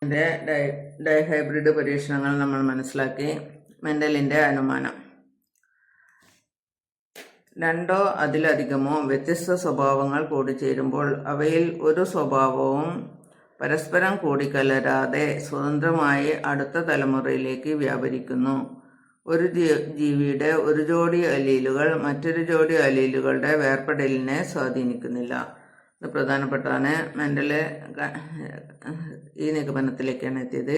Dihybrid പരീക്ഷണങ്ങൾ നമ്മൾ മനസ്സിലാക്കി. മെൻഡലിൻ്റെ അനുമാനം. രണ്ടോ അതിലധികമോ വ്യത്യസ്ത സ്വഭാവങ്ങൾ കൂടിച്ചേരുമ്പോൾ അവയിൽ ഒരു സ്വഭാവവും പരസ്പരം കൂടിക്കലരാതെ സ്വതന്ത്രമായി അടുത്ത തലമുറയിലേക്ക് വ്യാപരിക്കുന്നു. ഒരു ജീവിയുടെ ഒരു ജോഡി അലീലുകൾ മറ്റൊരു ജോഡി അലീലുകളുടെ വേർപെടലിനെ സ്വാധീനിക്കുന്നില്ല. ഇത് പ്രധാനപ്പെട്ടതാണ്. മെൻഡൽ ഈ നിഗമനത്തിലേക്കാണ് എത്തിയത്.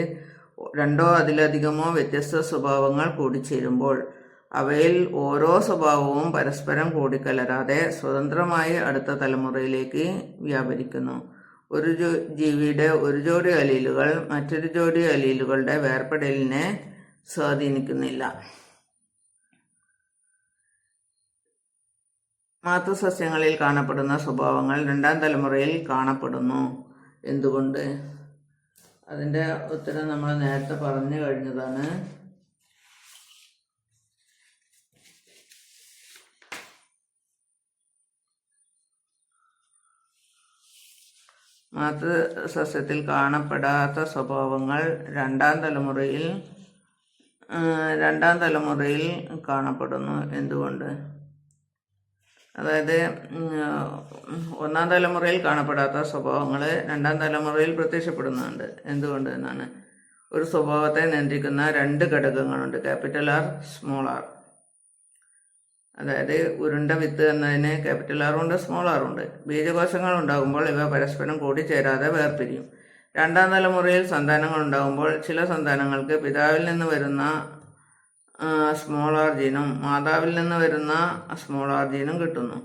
രണ്ടോ അതിലധികമോ വ്യത്യസ്ത സ്വഭാവങ്ങൾ കൂടിച്ചേരുമ്പോൾ അവയിൽ ഓരോ സ്വഭാവവും പരസ്പരം കൂടിക്കലരാതെ സ്വതന്ത്രമായി അടുത്ത തലമുറയിലേക്ക് വ്യാപരിക്കുന്നു. ഒരു ജീവിയുടെ ഒരു ജോഡി അലീലുകൾ മറ്റൊരു ജോഡി അലീലുകളുടെ വേർപെടലിനെ സ്വാധീനിക്കുന്നില്ല. മാതൃസസ്യങ്ങളിൽ കാണപ്പെടുന്ന സ്വഭാവങ്ങൾ രണ്ടാം തലമുറയിൽ കാണപ്പെടുന്നു. എന്തുകൊണ്ട്? അതിൻ്റെ ഉത്തരം നമ്മൾ നേരത്തെ പറഞ്ഞു കഴിഞ്ഞതാണ്. മാതൃസസ്യത്തിൽ കാണപ്പെടാത്ത സ്വഭാവങ്ങൾ രണ്ടാം തലമുറയിൽ കാണപ്പെടുന്നു. എന്തുകൊണ്ട്? അതായത് ഒന്നാം തലമുറയിൽ കാണപ്പെടാത്ത സ്വഭാവങ്ങൾ രണ്ടാം തലമുറയിൽ പ്രത്യക്ഷപ്പെടുന്നുണ്ട്. എന്തുകൊണ്ട് എന്നാണ്. ഒരു സ്വഭാവത്തെ നിയന്ത്രിക്കുന്ന രണ്ട് ഘടകങ്ങളുണ്ട്, ക്യാപിറ്റൽ ആർ, സ്മോൾ ആർ. അതായത് ഉരുണ്ട വിത്ത് എന്നതിന് ക്യാപിറ്റൽ ആറുണ്ട്, സ്മോൾ ആറുണ്ട്. ബീജകോശങ്ങൾ ഉണ്ടാകുമ്പോൾ ഇവ പരസ്പരം കൂടിച്ചേരാതെ വേർപിരിയും. രണ്ടാം തലമുറയിൽ സന്താനങ്ങൾ ഉണ്ടാകുമ്പോൾ ചില സന്താനങ്ങൾക്ക് പിതാവിൽ നിന്ന് വരുന്ന സ്മോൾ ആർ ജീനും മാതാവിൽ നിന്ന് വരുന്ന സ്മോൾ ആർ ജീനും കിട്ടുന്നു.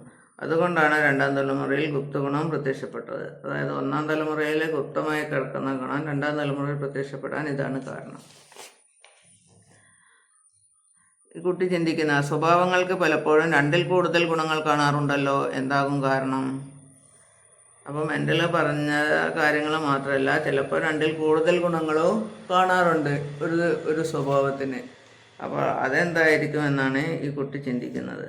അതുകൊണ്ടാണ് രണ്ടാം തലമുറയിൽ ഗുപ്തഗുണം പ്രത്യക്ഷപ്പെട്ടത്. അതായത് ഒന്നാം തലമുറയിൽ ഗുപ്തമായി കിടക്കുന്ന ഗുണം രണ്ടാം തലമുറയിൽ പ്രത്യക്ഷപ്പെടാൻ ഇതാണ് കാരണം. ഈ കുട്ടി ചിന്തിക്കുന്ന സ്വഭാവങ്ങൾക്ക് പലപ്പോഴും രണ്ടിൽ കൂടുതൽ ഗുണങ്ങൾ കാണാറുണ്ടല്ലോ, എന്താകും കാരണം? അപ്പം മെൻഡൽ പറഞ്ഞ കാര്യങ്ങൾ മാത്രമല്ല, ചിലപ്പോൾ രണ്ടിൽ കൂടുതൽ ഗുണങ്ങളോ കാണാറുണ്ട് ഒരു സ്വഭാവത്തിന്. അപ്പോൾ അതെന്തായിരിക്കും എന്നാണ് ഈ കുട്ടി ചിന്തിക്കുന്നത്.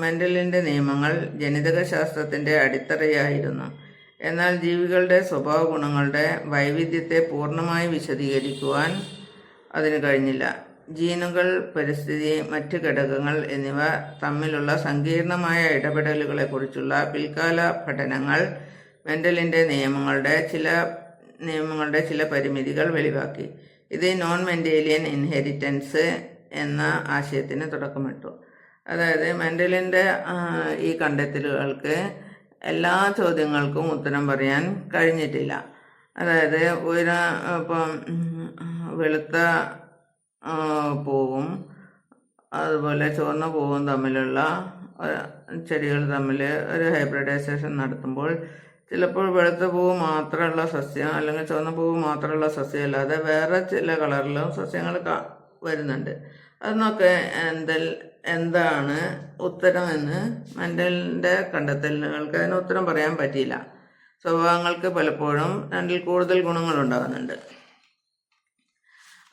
മെൻഡലിൻ്റെ നിയമങ്ങൾ ജനിതക ശാസ്ത്രത്തിൻ്റെ അടിത്തറയായിരുന്നു. എന്നാൽ ജീവികളുടെ സ്വഭാവ ഗുണങ്ങളുടെ വൈവിധ്യത്തെ പൂർണ്ണമായി വിശദീകരിക്കുവാൻ അതിന് കഴിഞ്ഞില്ല. ജീനുകൾ, പരിസ്ഥിതി, മറ്റ് ഘടകങ്ങൾ എന്നിവ തമ്മിലുള്ള സങ്കീർണമായ ഇടപെടലുകളെക്കുറിച്ചുള്ള പിൽക്കാല പഠനങ്ങൾ മെൻഡലിൻ്റെ നിയമങ്ങളുടെ ചില പരിമിതികൾ വെളിവാക്കി. ഇത് നോൺ മെൻഡേലിയൻ ഇൻഹെറിറ്റൻസ് എന്ന ആശയത്തിന് തുടക്കമിട്ടു. അതായത് മെൻഡലിൻ്റെ ഈ കണ്ടെത്തലുകൾക്ക് എല്ലാ ചോദ്യങ്ങൾക്കും ഉത്തരം പറയാൻ കഴിഞ്ഞിട്ടില്ല. അതായത് ഇപ്പം വെളുത്ത പൂവും അതുപോലെ ചുവന്ന പൂവും തമ്മിലുള്ള ചെടികൾ തമ്മിൽ ഒരു ഹൈബ്രിഡൈസേഷൻ നടത്തുമ്പോൾ ചിലപ്പോൾ വെളുത്ത പൂവ് മാത്രമുള്ള സസ്യം അല്ലെങ്കിൽ ചുവന്ന പൂവ് മാത്രമുള്ള സസ്യം അല്ലാതെ വേറെ ചില കളറിലും സസ്യങ്ങൾ വരുന്നുണ്ട്. അതിനൊക്കെ എന്താണ് ഉത്തരമെന്ന് മെൻഡലിൻ്റെ കണ്ടെത്തലുകൾക്ക് അതിന് ഉത്തരം പറയാൻ പറ്റിയില്ല. സ്വഭാവങ്ങൾക്ക് പലപ്പോഴും രണ്ടിൽ കൂടുതൽ ഗുണങ്ങളുണ്ടാകുന്നുണ്ട്.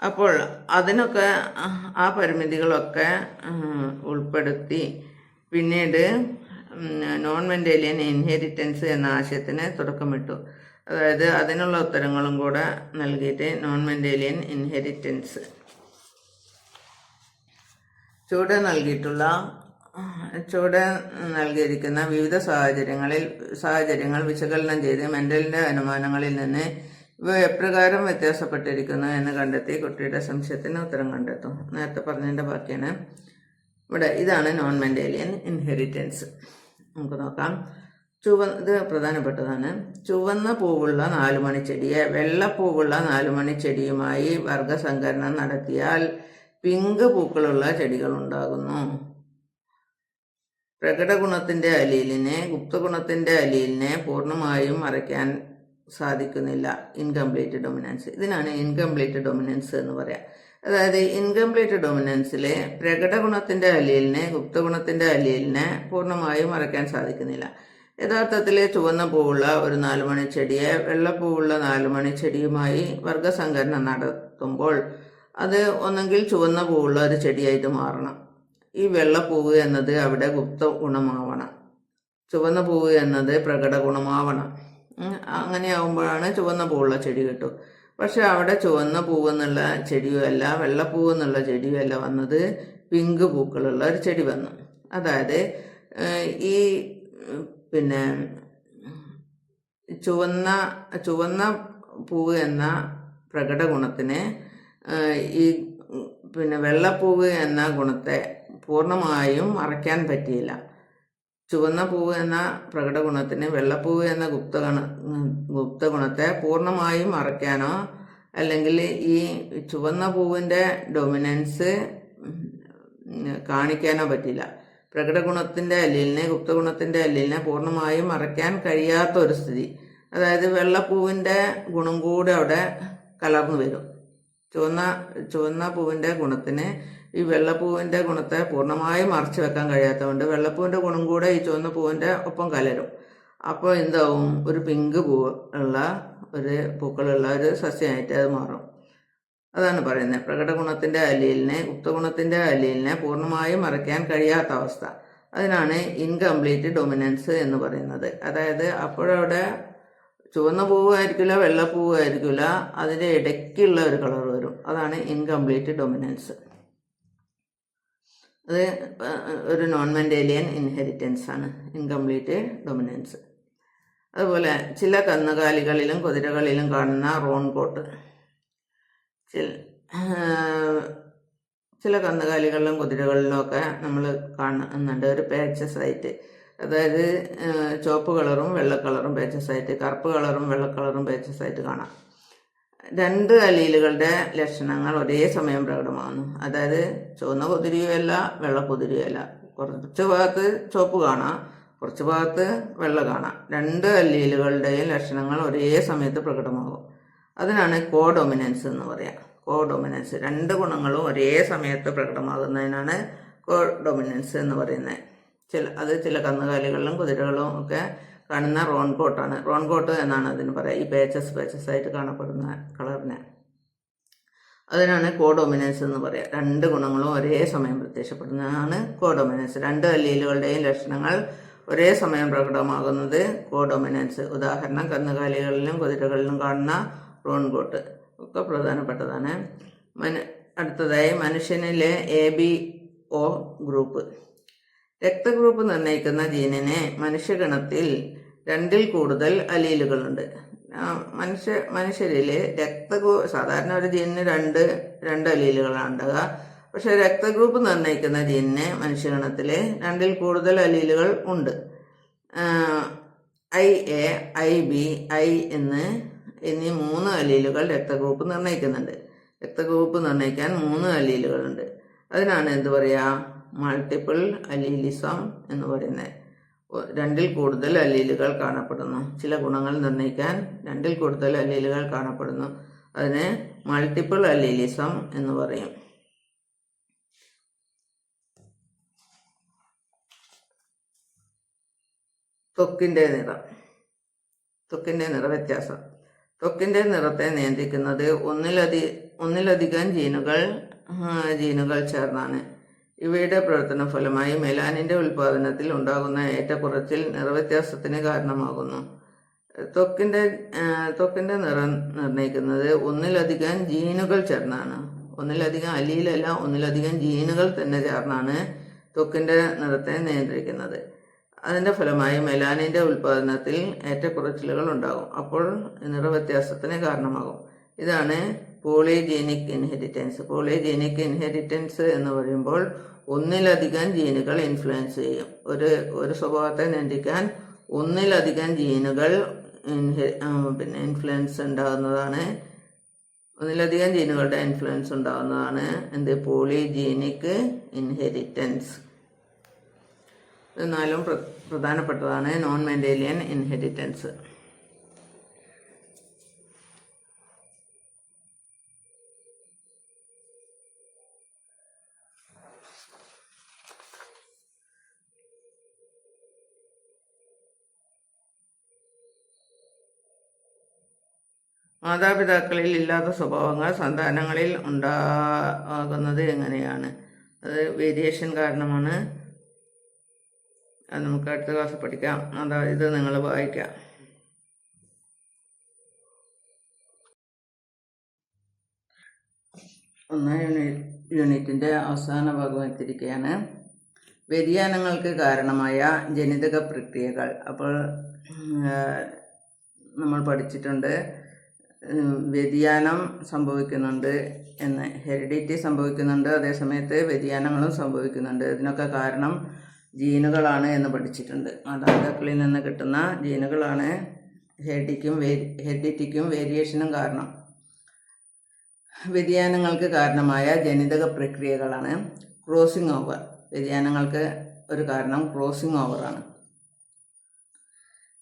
അപ്പോൾ അതിനൊക്കെ ആ പരിമിതികളൊക്കെ ഉൾപ്പെടുത്തി പിന്നീട് നോൺ മെൻഡേലിയൻ ഇൻഹെറിറ്റൻസ് എന്ന ആശയത്തിന് തുടക്കമിട്ടു. അതായത് അതിനുള്ള ഉത്തരങ്ങളും കൂടെ നൽകിയിട്ട് നോൺ മെൻഡേലിയൻ ഇൻഹെറിറ്റൻസ്. ചുവടെ നൽകിയിരിക്കുന്ന വിവിധ സാഹചര്യങ്ങൾ വിശകലനം ചെയ്ത് മെൻഡലിൻ്റെ അനുമാനങ്ങളിൽ നിന്ന് ഇവ എപ്രകാരം വ്യത്യാസപ്പെട്ടിരിക്കുന്നു എന്ന് കണ്ടെത്തി കുട്ടിയുടെ സംശയത്തിന് ഉത്തരം കണ്ടെത്തും. നേരത്തെ പറഞ്ഞതിൻ്റെ ബാക്കിയാണ് ഇവിടെ. ഇതാണ് നോൺ മെൻഡേലിയൻ ഇൻഹെറിറ്റൻസ്. നമുക്ക് നോക്കാം. ഇത് പ്രധാനപ്പെട്ടതാണ്. ചുവന്ന പൂവുള്ള 4 മണിച്ചെടിയെ വെള്ളപ്പൂവുള്ള 4 മണിച്ചെടിയുമായി വർഗസങ്കരണം നടത്തിയാൽ പിങ്ക് പൂക്കളുള്ള ചെടികൾ ഉണ്ടാകുന്നു. പ്രകടഗുണത്തിൻ്റെ അലീലിനെ ഗുപ്തഗുണത്തിൻ്റെ അലീലിനെ പൂർണ്ണമായും മറയ്ക്കാൻ സാധിക്കുന്നില്ല. Incomplete dominance. ഇതിനാണ് ഇൻകംപ്ലീറ്റ് ഡൊമിനൻസ് എന്ന് പറയാം. അതായത് ഇൻകംപ്ലീറ്റ് ഡൊമിനൻസിലെ പ്രകടഗുണത്തിൻ്റെ അലീലിനെ ഗുപ്തഗുണത്തിൻ്റെ അലീലിനെ പൂർണ്ണമായും മറയ്ക്കാൻ സാധിക്കുന്നില്ല. യഥാർത്ഥത്തിൽ ചുവന്ന പൂവുള്ള ഒരു 4 മണിച്ചെടിയെ വെള്ളപ്പൂവുള്ള 4 മണിച്ചെടിയുമായി വർഗസങ്കരണം നടത്തുമ്പോൾ അത് ഒന്നെങ്കിൽ ചുവന്ന പൂവുള്ള ഒരു ചെടിയായിട്ട് മാറണം. ഈ വെള്ളപ്പൂവ് എന്നത് അവിടെ ഗുപ്ത ഗുണമാവണം. ചുവന്ന പൂവ് എന്നത് പ്രകട ഗുണമാവണം. അങ്ങനെയാവുമ്പോഴാണ് ചുവന്ന പൂവുള്ള ചെടി കിട്ടും. പക്ഷെ അവിടെ ചുവന്ന പൂവ് എന്നുള്ള ചെടിയുമല്ല, വെള്ളപ്പൂവ് എന്നുള്ള ചെടിയുമല്ല വന്നത്, പിങ്ക് പൂക്കളുള്ള ഒരു ചെടി വന്നു. അതായത് ഈ പിന്നെ ചുവന്ന പൂവ് എന്ന പ്രകട ഗുണത്തിന് ഈ പിന്നെ വെള്ളപ്പൂവ് എന്ന ഗുണത്തെ പൂർണ്ണമായും മറയ്ക്കാൻ പറ്റിയില്ല. ചുവന്ന പൂവ് എന്ന പ്രകട ഗുണത്തിന് വെള്ളപ്പൂവ് എന്ന ഗുപ്തഗുണത്തെ പൂർണ്ണമായും മറയ്ക്കാനോ അല്ലെങ്കിൽ ഈ ചുവന്ന പൂവിൻ്റെ ഡൊമിനൻസ് കാണിക്കാനോ പറ്റില്ല. പ്രകട ഗുണത്തിൻ്റെ അല്ലീലിനെ ഗുപ്തഗുണത്തിൻ്റെ അല്ലീലിനെ പൂർണ്ണമായും മറയ്ക്കാൻ കഴിയാത്ത ഒരു സ്ഥിതി. അതായത് വെള്ളപ്പൂവിൻ്റെ ഗുണം കൂടെ അവിടെ കലർന്നു വരും. ചുവന്ന പൂവിൻ്റെ ഗുണത്തിന് ഈ വെള്ളപ്പൂവിൻ്റെ ഗുണത്തെ പൂർണ്ണമായും മറച്ചു വെക്കാൻ കഴിയാത്തതുകൊണ്ട് വെള്ളപ്പൂവിൻ്റെ ഗുണം കൂടെ ഈ ചുവന്ന പൂവിൻ്റെ ഒപ്പം കലരും. അപ്പോൾ എന്താവും, ഒരു പിങ്ക് പൂക്കളുള്ള ഒരു സസ്യമായിട്ട് അത് മാറും. അതാണ് പറയുന്നത്, പ്രകട ഗുണത്തിൻ്റെ അല്ലീലിനെ ഗുപ്തഗുണത്തിൻ്റെ അല്ലീലിനെ പൂർണ്ണമായും മറയ്ക്കാൻ കഴിയാത്ത അവസ്ഥ. അതിനാണ് ഇൻകംപ്ലീറ്റ് ഡൊമിനൻസ് എന്ന് പറയുന്നത്. അതായത് അപ്പോഴവിടെ ചുവന്ന പൂവ് ആയിരിക്കില്ല, വെള്ളപ്പൂവ് ആയിരിക്കില്ല, അതിൻ്റെ ഇടയ്ക്കുള്ള ഒരു കളർ വരും. അതാണ് ഇൻകംപ്ലീറ്റ് ഡൊമിനൻസ്. അത് ഒരു നോൺ മെൻഡേലിയൻ ഇൻഹെറിറ്റൻസ് ആണ് ഇൻകംപ്ലീറ്റ് ഡൊമിനൻസ്. അതുപോലെ ചില കന്നുകാലികളിലും കുതിരകളിലും കാണുന്ന റോൺ കോട്ട്. ചില കന്നുകാലികളിലും കുതിരകളിലും ഒക്കെ നമ്മൾ കാണുന്നുണ്ട് ഒരു പേച്ചസ് ആയിട്ട്. അതായത് ചുവപ്പ് കളറും വെള്ള കളറും പേച്ചസ് ആയിട്ട്, കറുപ്പ് കളറും വെള്ള കളറും പേച്ചസ് ആയിട്ട് കാണാം. രണ്ട് അലീലുകളുടെ ലക്ഷണങ്ങൾ ഒരേ സമയം പ്രകടമാകുന്നു. അതായത് ചുവന്ന കുതിരയുമല്ല വെള്ള കുതിരയുമല്ല. കുറച്ച് ഭാഗത്ത് ചുവപ്പ് കാണാം, കുറച്ച് ഭാഗത്ത് വെള്ള കാണാം. രണ്ട് അല്ലീലുകളുടെയും ലക്ഷണങ്ങൾ ഒരേ സമയത്ത് പ്രകടമാകും. അതിനാണ് കോഡൊമിനൻസ് എന്ന് പറയാം. കോഡൊമിനൻസ്, രണ്ട് ഗുണങ്ങളും ഒരേ സമയത്ത് പ്രകടമാകുന്നതിനാണ് കോഡൊമിനൻസ് എന്ന് പറയുന്നത്. ചില കന്നുകാലികളിലും കുതിരകളും ഒക്കെ കാണുന്ന റോൺ കോട്ടാണ്. റോൺ കോട്ട് എന്നാണ് അതിന് പറയുക, ഈ പേച്ചസ് ആയിട്ട് കാണപ്പെടുന്ന കളറിനെ. അതിനാണ് കോഡൊമിനൻസ് എന്ന് പറയുക. രണ്ട് ഗുണങ്ങളും ഒരേ സമയം പ്രത്യക്ഷപ്പെടുന്നതാണ് കോഡൊമിനൻസ്. രണ്ട് അല്ലീലുകളുടെയും ലക്ഷണങ്ങൾ ഒരേ സമയം പ്രകടമാകുന്നത് കോഡൊമിനൻസ്. ഉദാഹരണം കന്നുകാലികളിലും കുതിരകളിലും കാണുന്ന റോൺ കോട്ട് ഒക്കെ പ്രധാനപ്പെട്ടതാണ്. അടുത്തതായി മനുഷ്യനിലെ ABO ഗ്രൂപ്പ്. രക്തഗ്രൂപ്പ് നിർണ്ണയിക്കുന്ന ജീനിന് മനുഷ്യഗണത്തിൽ 2ൽ കൂടുതൽ അലീലുകളുണ്ട്. മനുഷ്യരിൽ സാധാരണ ഒരു ജീനിന് രണ്ട് അലീലുകളാണ് ഉണ്ടാകുക. പക്ഷെ രക്തഗ്രൂപ്പ് നിർണ്ണയിക്കുന്ന ജീനിന് മനുഷ്യഗണത്തിൽ 2ൽ കൂടുതൽ അലീലുകൾ ഉണ്ട്. IA, IB, I എന്നീ 3 അലീലുകൾ രക്തഗ്രൂപ്പ് നിർണ്ണയിക്കുന്നുണ്ട്. രക്തഗ്രൂപ്പ് നിർണ്ണയിക്കാൻ 3 അലീലുകളുണ്ട്. അതിനാണ് എന്ത് പറയുക, മൾട്ടിപ്പിൾ അലീലിസം എന്ന് പറയുന്നത്. 2ൽ കൂടുതൽ അലീലുകൾ കാണപ്പെടുന്നു. ചില ഗുണങ്ങൾ നിർണ്ണയിക്കാൻ 2ൽ കൂടുതൽ അലീലുകൾ കാണപ്പെടുന്നു. അതിന് മൾട്ടിപ്പിൾ അലീലിസം എന്ന് പറയും. ത്വക്കിൻ്റെ നിറവ്യത്യാസം. ത്വക്കിൻ്റെ നിറത്തെ നിയന്ത്രിക്കുന്നത് ഒന്നിലധികം ജീനുകൾ ചേർന്നാണ്. ഇവയുടെ പ്രവർത്തന ഫലമായി മെലാനിൻ്റെ ഉൽപ്പാദനത്തിൽ ഉണ്ടാകുന്ന ഏറ്റക്കുറച്ചിൽ നിറവ്യത്യാസത്തിന് കാരണമാകുന്നു. ത്വക്കിൻ്റെ നിറം നിർണ്ണയിക്കുന്നത് ഒന്നിലധികം ജീനുകൾ ചേർന്നാണ്. ഒന്നിലധികം അലീലല്ല, ഒന്നിലധികം ജീനുകൾ തന്നെ ചേർന്നാണ് ത്വക്കിൻ്റെ നിറത്തെ നിയന്ത്രിക്കുന്നത്. അതിൻ്റെ ഫലമായി മെലാനിൻ്റെ ഉൽപ്പാദനത്തിൽ ഏറ്റക്കുറച്ചിലുകൾ ഉണ്ടാകും. അപ്പോൾ നിറവ്യത്യാസത്തിന് കാരണമാകും. ഇതാണ് പോളിജീനിക് ഇൻഹെറിറ്റൻസ്. പോളിജീനിക് ഇൻഹെറിറ്റൻസ് എന്ന് പറയുമ്പോൾ ഒന്നിലധികം ജീനുകൾ ഇൻഫ്ലുവൻസ് ചെയ്യും. ഒരു സ്വഭാവത്തെ നിയന്ത്രിക്കാൻ ഒന്നിലധികം ജീനുകൾ ഇൻഫ്ലുവൻസ് ഉണ്ടാകുന്നതാണ്. ഒന്നിലധികം ജീനുകളുടെ ഇൻഫ്ലുവൻസ് ഉണ്ടാകുന്നതാണ് പോളിജീനിക് ഇൻഹെറിറ്റൻസ്. എന്നാലും പ്രധാനപ്പെട്ടതാണ് നോൺ മെൻഡേലിയൻ ഇൻഹെറിറ്റൻസ്. മാതാപിതാക്കളിൽ ഇല്ലാത്ത സ്വഭാവങ്ങൾ സന്താനങ്ങളിൽ ഉണ്ടാകുന്നത് എങ്ങനെയാണ്? അത് വേരിയേഷൻ കാരണമാണ്. അത് നമുക്ക് അടുത്ത ക്ലാസ് പഠിക്കാം. ഇത് നിങ്ങൾ വായിക്കാം. ഒന്നാം യൂണിറ്റിൻ്റെ അവസാന ഭാഗം എത്തിയിരിക്കുകയാണ്. വ്യതിയാനങ്ങൾക്ക് കാരണമായ ജനിതക പ്രക്രിയകൾ. അപ്പോൾ നമ്മൾ പഠിച്ചിട്ടുണ്ട് വ്യതിയാനം സംഭവിക്കുന്നുണ്ട് എന്ന്. ഹെറിഡിറ്റി സംഭവിക്കുന്നുണ്ട്, അതേസമയത്ത് വ്യതിയാനങ്ങളും സംഭവിക്കുന്നുണ്ട്. ഇതിനൊക്കെ കാരണം ജീനുകളാണ് എന്ന് പഠിച്ചിട്ടുണ്ട്. മാതാപിതാക്കളിൽ നിന്ന് കിട്ടുന്ന ജീനുകളാണ് ഹെറിഡിറ്റിക്കും വേരിയേഷനും കാരണം. വ്യതിയാനങ്ങൾക്ക് കാരണമായ ജനിതക പ്രക്രിയകളാണ് ക്രോസിംഗ് ഓവർ. വ്യതിയാനങ്ങൾക്ക് ഒരു കാരണം ക്രോസിംഗ് ഓവറാണ്.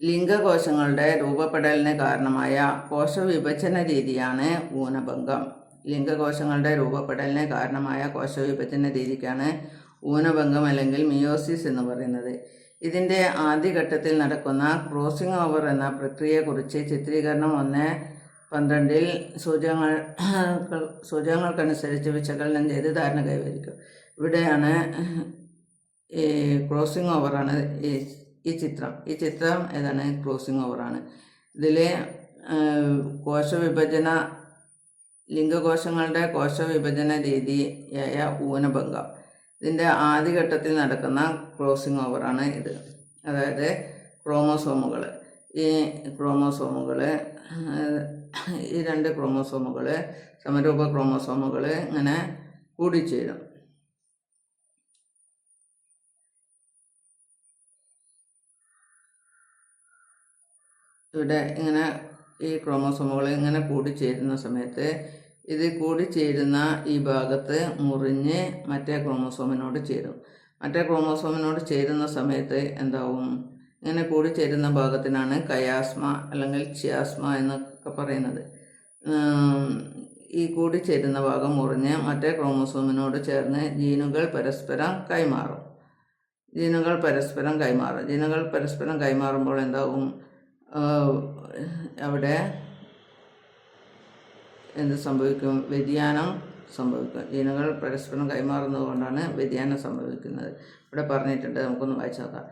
ലിംഗകോശങ്ങളുടെ രൂപപ്പെടലിന് കാരണമായ കോശവിഭജന രീതിയാണ് ഊനഭംഗം. ലിംഗകോശങ്ങളുടെ രൂപപ്പെടലിന് കാരണമായ കോശവിഭജന രീതിക്കാണ് ഊനഭംഗം അല്ലെങ്കിൽ മിയോസിസ് എന്ന് പറയുന്നത്. ഇതിൻ്റെ ആദ്യഘട്ടത്തിൽ നടക്കുന്ന ക്രോസിംഗ് ഓവർ എന്ന പ്രക്രിയയെക്കുറിച്ച് ചിത്രീകരണം 1:12 സൂചകങ്ങൾക്കനുസരിച്ച് വിശകലനം ചെയ്ത് ധാരണ കൈവരിക്കും. ഇവിടെയാണ് ഈ ക്രോസിംഗ് ഓവറാണ് ഈ ചിത്രം ഏതാണ്? ക്രോസിംഗ് ഓവറാണ്. ഇതിൽ ലിംഗകോശങ്ങളുടെ കോശവിഭജന രീതിയായ ഊനഭംഗം, ഇതിൻ്റെ ആദ്യഘട്ടത്തിൽ നടക്കുന്ന ക്രോസിംഗ് ഓവറാണ് ഇത്. അതായത് ഈ രണ്ട് ക്രോമോസോമുകൾ സമരൂപ ക്രോമോസോമുകൾ ഇങ്ങനെ കൂടിച്ചേരും. ഇവിടെ ഇങ്ങനെ ഈ ക്രോമോസോമുകൾ ഇങ്ങനെ കൂടിച്ചേരുന്ന സമയത്ത് ഇത് കൂടിച്ചേരുന്ന ഈ ഭാഗത്ത് മുറിഞ്ഞ് മറ്റേ ക്രോമോസോമിനോട് ചേരും. മറ്റേ ക്രോമോസോമിനോട് ചേരുന്ന സമയത്ത് എന്താവും? ഇങ്ങനെ കൂടിച്ചേരുന്ന ഭാഗത്തിനാണ് കയാസ്മ അല്ലെങ്കിൽ ചിയാസ്മ എന്നൊക്കെ പറയുന്നത്. ഈ കൂടിച്ചേരുന്ന ഭാഗം മുറിഞ്ഞ് മറ്റേ ക്രോമോസോമിനോട് ചേർന്ന് ജീനുകൾ പരസ്പരം കൈമാറുമ്പോൾ എന്താവും? അവിടെ എന്ത് സംഭവിക്കും? വ്യതിയാനം സംഭവിക്കും. ജീനുകൾ പരസ്പരം കൈമാറുന്നത് കൊണ്ടാണ് വ്യതിയാനം സംഭവിക്കുന്നത്. ഇവിടെ പറഞ്ഞിട്ടുണ്ട്, നമുക്കൊന്ന് വായിച്ചു നോക്കാം.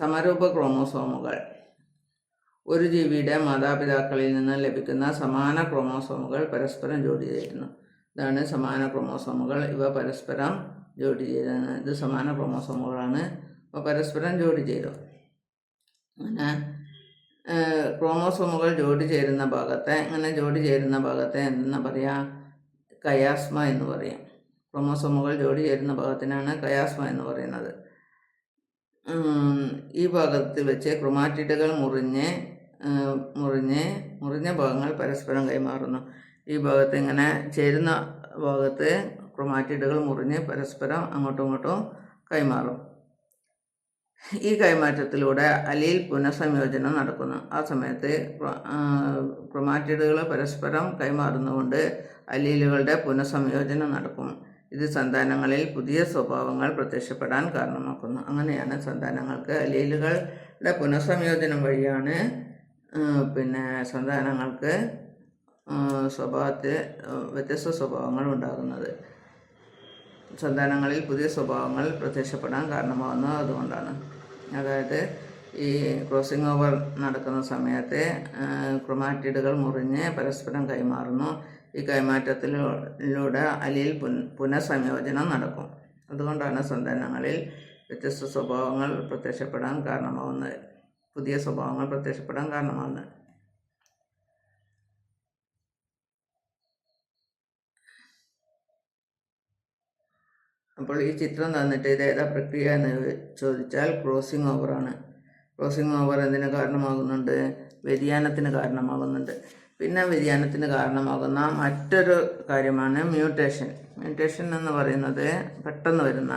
സമരൂപ ക്രോമോസോമുകൾ. ഒരു ജീവിയുടെ മാതാപിതാക്കളിൽ നിന്ന് ലഭിക്കുന്ന സമാന ക്രോമോസോമുകൾ പരസ്പരം ജോഡി ചേരുന്നു. ഇതാണ് സമാന ക്രോമോസോമുകൾ. ഇവ പരസ്പരം ജോഡി ചേരുന്നത്. ഇത് സമാന ക്രോമോസോമുകളാണ്. ഇവ പരസ്പരം ജോഡി ചേരും. അങ്ങനെ ക്രോമോസോമുകൾ ജോഡി ചേരുന്ന ഭാഗത്തെ എന്തെന്നാ പറയുക? കയാസ്മ എന്ന് പറയാം. ക്രോമോസോമുകൾ ജോഡി ചേരുന്ന ഭാഗത്തിനാണ് കയാസ്മ എന്ന് പറയുന്നത്. ഈ ഭാഗത്ത് വെച്ച് ക്രൊമാറ്റിഡുകൾ മുറിഞ്ഞ ഭാഗങ്ങൾ പരസ്പരം കൈമാറുന്നു. ഈ ഭാഗത്ത് ഇങ്ങനെ ചേരുന്ന ഭാഗത്ത് ക്രൊമാറ്റിഡുകൾ മുറിഞ്ഞ് പരസ്പരം അങ്ങോട്ടും ഇങ്ങോട്ടും കൈമാറും. ഈ കൈമാറ്റത്തിലൂടെ അലീൽ പുനഃസംയോജനം നടക്കുന്നു. ആ സമയത്ത് ക്രൊമാറ്റിഡുകൾ പരസ്പരം കൈമാറുന്നതുകൊണ്ട് അലീലുകളുടെ പുനഃസംയോജനം നടക്കും. ഇത് സന്താനങ്ങളിൽ പുതിയ സ്വഭാവങ്ങൾ പ്രത്യക്ഷപ്പെടാൻ കാരണമാക്കുന്നു. അങ്ങനെയാണ് സന്താനങ്ങൾക്ക് അലീലുകളുടെ പുനഃസംയോജനം വഴിയാണ് സന്താനങ്ങൾക്ക് വ്യത്യസ്ത സ്വഭാവങ്ങൾ ഉണ്ടാകുന്നത്. സന്താനങ്ങളിൽ പുതിയ സ്വഭാവങ്ങൾ പ്രത്യക്ഷപ്പെടാൻ കാരണമാകുന്നത് അതുകൊണ്ടാണ്. അതായത് ഈ ക്രോസിംഗ് ഓവർ നടക്കുന്ന സമയത്ത് ക്രൊമാറ്റിഡുകൾ മുറിഞ്ഞ് പരസ്പരം കൈമാറുന്നു. ഈ കൈമാറ്റത്തിലൂടെ അലീൽ പുനഃസംയോജനം നടക്കും. അതുകൊണ്ടാണ് സന്താനങ്ങളിൽ വ്യത്യസ്ത സ്വഭാവങ്ങൾ പ്രത്യക്ഷപ്പെടാൻ കാരണമാകുന്നത്, പുതിയ സ്വഭാവങ്ങൾ പ്രത്യക്ഷപ്പെടാൻ കാരണമാകുന്നത്. അപ്പോൾ ഈ ചിത്രം തന്നിട്ട് ഇത് ഏതാ പ്രക്രിയ എന്ന് ചോദിച്ചാൽ ക്രോസിംഗ് ഓവറാണ്. ക്രോസിംഗ് ഓവർ എന്തിന് കാരണമാകുന്നുണ്ട്? വ്യതിയാനത്തിന് കാരണമാകുന്നുണ്ട്. പിന്നെ വ്യതിയാനത്തിന് കാരണമാകുന്ന മറ്റൊരു കാര്യമാണ് മ്യൂട്ടേഷൻ. മ്യൂട്ടേഷൻ എന്ന് പറയുന്നത് പെട്ടെന്ന് വരുന്ന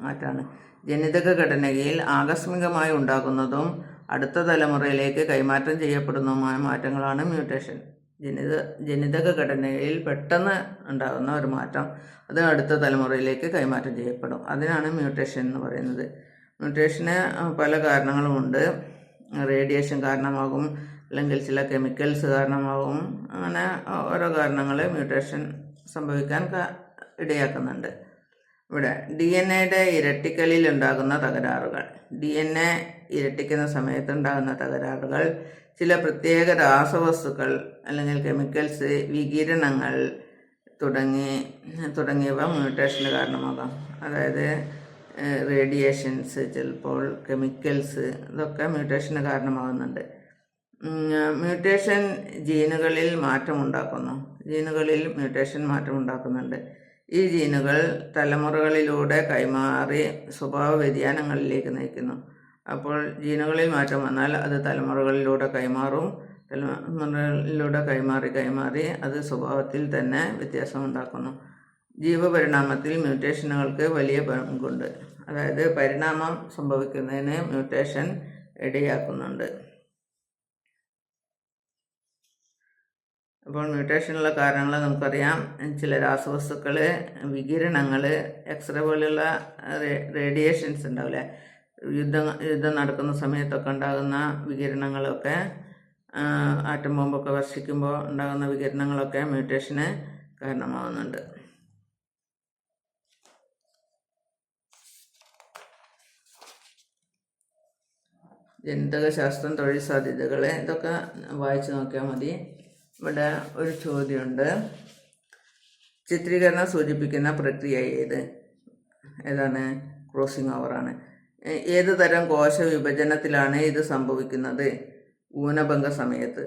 മാറ്റമാണ്. ജനിതക ഘടനയിൽ ആകസ്മികമായി ഉണ്ടാകുന്നതും അടുത്ത തലമുറയിലേക്ക് കൈമാറ്റം ചെയ്യപ്പെടുന്നതുമായ മാറ്റങ്ങളാണ് മ്യൂട്ടേഷൻ. ജനിതക ഘടനയിൽ പെട്ടെന്ന് ഉണ്ടാകുന്ന ഒരു മാറ്റം അത് അടുത്ത തലമുറയിലേക്ക് കൈമാറ്റം ചെയ്യപ്പെടും. അതിനാണ് മ്യൂട്ടേഷൻ എന്ന് പറയുന്നത്. മ്യൂട്ടേഷന് പല കാരണങ്ങളുമുണ്ട്. റേഡിയേഷൻ കാരണമാകും, അല്ലെങ്കിൽ ചില കെമിക്കൽസ് കാരണമാകും. അങ്ങനെ ഓരോ കാരണങ്ങൾ മ്യൂട്ടേഷൻ സംഭവിക്കാൻ ഇടയാക്കുന്നുണ്ട്. ഇവിടെ DNA യുടെ ഇരട്ടിക്കലിൽ ഉണ്ടാകുന്ന തകരാറുകൾ. DNA ഇരട്ടിക്കുന്ന സമയത്തുണ്ടാകുന്ന തകരാറുകൾ, ചില പ്രത്യേക രാസവസ്തുക്കൾ അല്ലെങ്കിൽ കെമിക്കൽസ്, വികിരണങ്ങൾ തുടങ്ങിയവ മ്യൂട്ടേഷന് കാരണമാകാം. അതായത് റേഡിയേഷൻസ്, ചിലപ്പോൾ കെമിക്കൽസ്, ഇതൊക്കെ മ്യൂട്ടേഷന് കാരണമാകുന്നുണ്ട്. മ്യൂട്ടേഷൻ ജീനുകളിൽ മ്യൂട്ടേഷൻ മാറ്റമുണ്ടാക്കുന്നുണ്ട്. ഈ ജീനുകൾ തലമുറകളിലൂടെ കൈമാറി സ്വഭാവ വ്യതിയാനങ്ങളിലേക്ക് നയിക്കുന്നു. അപ്പോൾ ജീനുകളിൽ മാറ്റം വന്നാൽ അത് തലമുറകളിലൂടെ കൈമാറി അത് സ്വഭാവത്തിൽ തന്നെ വ്യത്യാസമുണ്ടാക്കുന്നു. ജീവപരിണാമത്തിൽ മ്യൂട്ടേഷനുകൾക്ക് വലിയ പങ്കുണ്ട്. അതായത് പരിണാമം സംഭവിക്കുന്നതിന് മ്യൂട്ടേഷൻ ഇടയാക്കുന്നുണ്ട്. അപ്പോൾ മ്യൂട്ടേഷനുള്ള കാരണങ്ങൾ നമുക്കറിയാം. ചില രാസവസ്തുക്കൾ, വികിരണങ്ങൾ, എക്സ്റേ പോലെയുള്ള റേഡിയേഷൻസ് ഉണ്ടാവില്ലേ, യുദ്ധം നടക്കുന്ന സമയത്തൊക്കെ ഉണ്ടാകുന്ന വികിരണങ്ങളൊക്കെ, ആറ്റം ബോംബൊക്കെ വർഷിക്കുമ്പോൾ ഉണ്ടാകുന്ന വികിരണങ്ങളൊക്കെ മ്യൂട്ടേഷന് കാരണമാകുന്നുണ്ട്. ജനിതകശാസ്ത്രം, തൊഴിൽ സാധ്യതകൾ, ഇതൊക്കെ വായിച്ചു നോക്കിയാൽ മതി. ഇവിടെ ഒരു ചോദ്യമുണ്ട്. ചിത്രീകരണം സൂചിപ്പിക്കുന്ന പ്രക്രിയ ഏതാണ്? ക്രോസിംഗ് ഓവറാണ്. ഏത് തരം കോശ വിഭജനത്തിലാണ് ഇത് സംഭവിക്കുന്നത്? ഊനഭംഗ സമയത്ത്,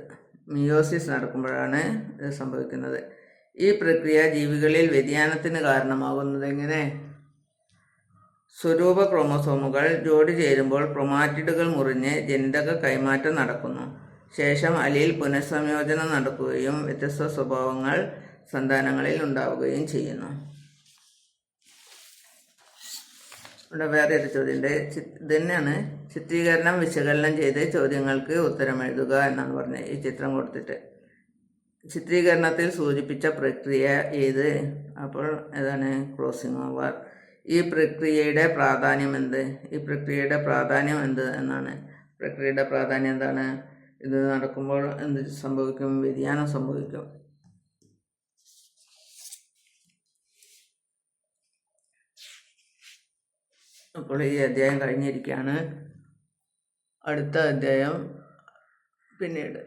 മിയോസിസ് നടക്കുമ്പോഴാണ് ഇത് സംഭവിക്കുന്നത്. ഈ പ്രക്രിയ ജീവികളിൽ വ്യതിയാനത്തിന് കാരണമാകുന്നത് എങ്ങനെ? സ്വരൂപ ക്രോമസോമുകൾ ജോഡി ചേരുമ്പോൾ ക്രൊമാറ്റിഡുകൾ മുറിഞ്ഞ് ജനിതക കൈമാറ്റം നടക്കുന്നു. ശേഷം അലീൽ പുനഃസംയോജനം നടക്കുകയും വ്യത്യസ്ത സ്വഭാവങ്ങൾ സന്താനങ്ങളിൽ ഉണ്ടാവുകയും ചെയ്യുന്നു. ഇവിടെ വേറെ ഒരു ചോദ്യമുണ്ട്. ഇതന്നെയാണ് ചിത്രീകരണം വിശകലനം ചെയ്ത് ചോദ്യങ്ങൾക്ക് ഉത്തരം എഴുതുക എന്നാണ് പറഞ്ഞത്. ഈ ചിത്രം കൊടുത്തിട്ട് ചിത്രീകരണത്തിൽ സൂചിപ്പിച്ച പ്രക്രിയ ഏത്? അപ്പോൾ ഏതാണ്? Crossing over. ഈ പ്രക്രിയയുടെ പ്രാധാന്യം എന്ത്? എന്നാണ്. പ്രക്രിയയുടെ പ്രാധാന്യം എന്താണ്? ഇത് നടക്കുമ്പോൾ എന്ത് സംഭവിക്കും? വ്യതിയാനം സംഭവിക്കും. അപ്പോൾ ഈ അധ്യായം കഴിഞ്ഞിരിക്കുകയാണ്. അടുത്ത അധ്യായം പിന്നീട്.